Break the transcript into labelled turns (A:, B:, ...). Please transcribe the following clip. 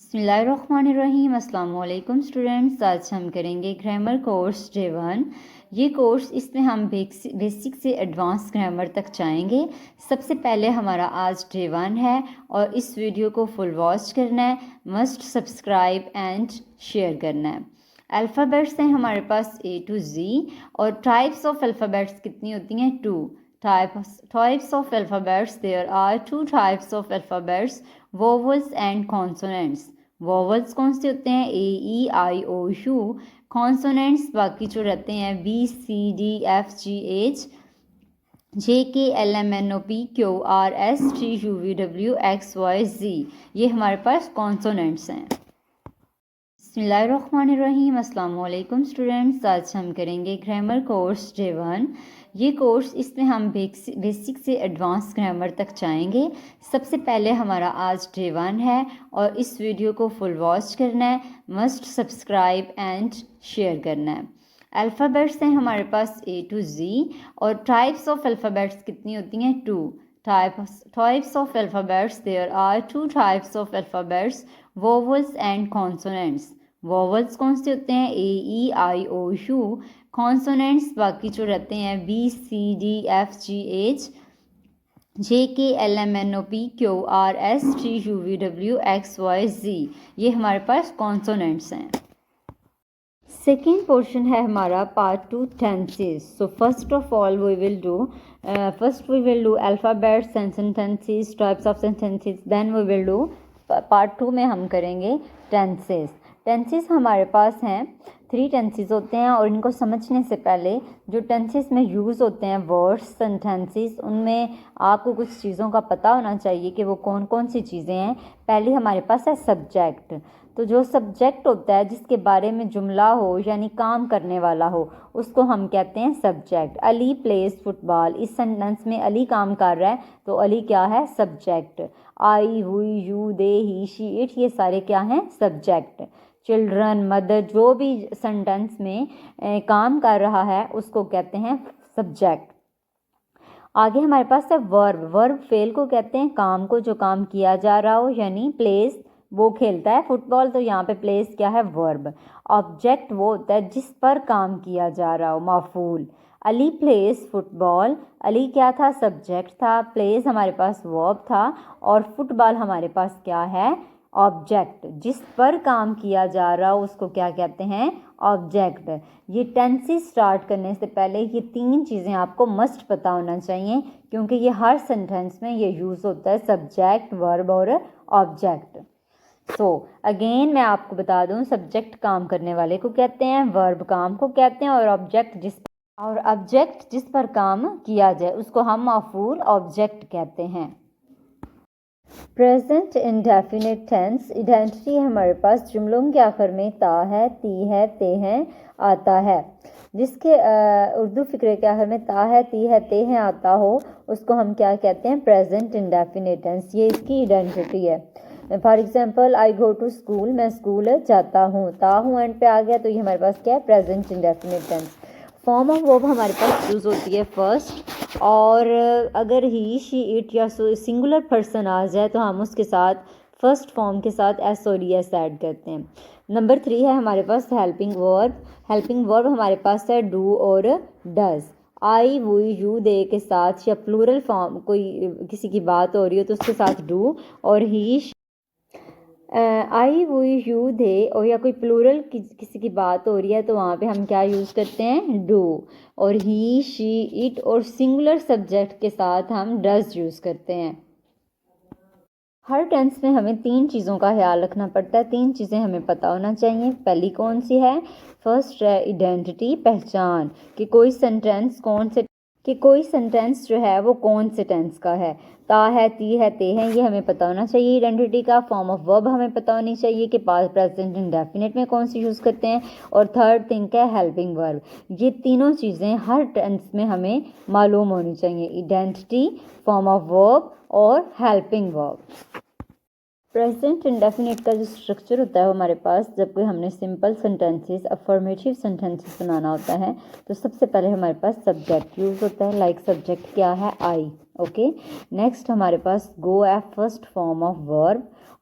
A: बिस्मिल्लाहिर्रहमानिर्रहीम। अस्सलाम वालेकुम स्टूडेंट्स। आज हम करेंगे ग्रामर कोर्स डे 1। ये कोर्स इसमें हम बेसिक से एडवांस ग्रामर तक जाएंगे। सबसे पहले हमारा आज डे 1 है और इस वीडियो को फुल वॉच करना है, मस्ट सब्सक्राइब एंड शेयर करना है। अल्फ़ाबेट्स हैं हमारे पास A to Z और टाइप्स ऑफ अल्फ़ाबेट्स कितनी होती हैं? 2 types of alphabets. There are 2 types of alphabets, vowels and consonants. vowels कौन से होते हैं? A, E, I, O, U. consonants बाकी जो रहते हैं B, C, D, F, G, H, J, K, L, M, N, O, P, Q, R, S, T, U, V, W, X, Y, Z. ये हमारे पास consonants हैं। बिस्मिल्लाहिर्रहमानिर्रहीम। अस्सलाम वालेकुम स्टूडेंट्स। आज हम करेंगे ग्रामर कोर्स डे 1। ये कोर्स इसमें हम बेसिक से एडवांस ग्रामर तक जाएंगे। सबसे पहले हमारा आज डे 1 है और इस वीडियो को फुल वॉच करना है, मस्ट सब्सक्राइब एंड शेयर करना है। अल्फ़ाबेट्स हैं हमारे पास A to Z और टाइप्स ऑफ अल्फ़ाबेट्स कितनी होती हैं? 2 types of alphabets. There are 2 types of alphabets, vowels and consonants. vowels कौन से होते हैं? A, E, I, O, U. consonants बाकी जो रहते हैं B, C, D, F, G, H, J, K, L, M, N, O, P, Q, R, S, T, U, V, W, X, Y, Z. ये हमारे पास consonants हैं। सेकेंड पोर्शन है हमारा part 2 tenses. So first of all we will do alphabets, sentences, types of sentences, then we will do part 2 में हम करेंगे tenses. Tenses हमारे पास हैं 3 टेंसेस होते हैं और इनको समझने से पहले जो टेंसेस में यूज़ होते हैं वर्ड्स, सेंटेंसेस, उनमें आपको कुछ चीज़ों का पता होना चाहिए कि वो कौन कौन सी चीज़ें हैं। पहली हमारे पास है सब्जेक्ट। तो जो सब्जेक्ट होता है जिसके बारे में जुमला हो यानी काम करने वाला हो उसको हम कहते हैं सब्जेक्ट। अली प्लेज फुटबॉल, इस सेंटेंस में अली काम कर रहा है तो अली क्या है? सब्जेक्ट। आई, हुई, you, they, he, she, it, ये सारे क्या हैं? सब्जेक्ट। चिल्ड्रन, मदर, जो भी सेंटेंस में काम कर रहा है उसको कहते हैं सब्जेक्ट। आगे हमारे पास है वर्ब। वर्ब फेल को कहते हैं काम को, जो काम किया जा रहा हो, यानी प्लेस वो खेलता है फुटबॉल तो यहाँ पे प्लेस क्या है? वर्ब। ऑब्जेक्ट वो होता है जिस पर काम किया जा रहा हो, मफूल। अली प्लेस फुटबॉल, अली क्या था? सब्जेक्ट था। प्लेस हमारे पास वर्ब था और फुटबॉल हमारे पास क्या है? ऑब्जेक्ट। जिस पर काम किया जा रहा हो उसको क्या कहते हैं? ऑब्जेक्ट। ये टेंसेस स्टार्ट करने से पहले ये 3 चीज़ें आपको मस्ट पता होना चाहिए क्योंकि ये हर सेंटेंस में ये यूज़ होता है, सब्जेक्ट, वर्ब और ऑब्जेक्ट। सो अगेन मैं आपको बता दूं, सब्जेक्ट काम करने वाले को कहते हैं, वर्ब काम को कहते हैं और ऑब्जेक्ट जिस पर काम किया जाए उसको हम मफूल ऑब्जेक्ट कहते हैं। प्रेजेंट इंडेफिनिट टेंस आइडेंटिटी है हमारे पास, जुमलों के आखिर में ता है, ती है, ते हैं, आता है। जिसके उर्दू फिक्रे के आखिर में ता है, ती है, ते हैं, आता हो उसको हम क्या कहते हैं? Present indefinite tense. ये इसकी आइडेंटिटी है। For example I go to school, मैं स्कूल जाता हूँ, ता हूँ एंड पे आ गया तो ये हमारे पास क्या है? Present indefinite tense. Form of verb हमारे पास यूज़ होती है फर्स्ट, और अगर ही, शी, इट या सिंगुलर पर्सन आ जाए तो हम उसके साथ फर्स्ट फॉर्म के साथ एस और एस ऐड करते हैं। नंबर 3 है हमारे पास हेल्पिंग वर्ब। हेल्पिंग वर्ब हमारे पास है डू और डज। आई, वो, यू, दे के साथ या प्लूरल फॉर्म कोई किसी की बात हो रही हो तो उसके साथ डू, और ही, आई, वो, यू, दे और या कोई प्लूरल किसी की बात हो रही है तो वहाँ पे हम क्या यूज़ करते हैं? डू। और ही, शी, इट और सिंगुलर सब्जेक्ट के साथ हम डज यूज़ करते हैं। हर टेंस में हमें 3 चीज़ों का ख्याल रखना पड़ता है, 3 चीज़ें हमें पता होना चाहिए। पहली कौन सी है? फर्स्ट है आइडेंटिटी, पहचान कि कोई सेंटेंस जो है वो कौन से टेंस का है। ता है, ती है, ते हैं, ये हमें पता होना चाहिए आइडेंटिटी का। फॉर्म ऑफ वर्ब हमें पता होनी चाहिए कि पास्ट, प्रेजेंट, इंडेफिनिट में कौन सी यूज़ करते हैं। और थर्ड थिंग है हेल्पिंग वर्ब। ये तीनों चीज़ें हर टेंस में हमें मालूम होनी चाहिए, आइडेंटिटी, फॉर्म ऑफ वर्ब और हेल्पिंग वर्ब। प्रेजेंट इंडेफिनिट का जो स्ट्रक्चर होता है हमारे पास, जब कोई हमने सिंपल सेंटेंसेस, अफर्मेटिव सेंटेंसेस बनाना होता है तो सबसे पहले हमारे पास सब्जेक्ट यूज़ होता है। लाइक सब्जेक्ट क्या है? आई। ओके। नेक्स्ट हमारे पास गो है फर्स्ट फॉर्म ऑफ वर्ब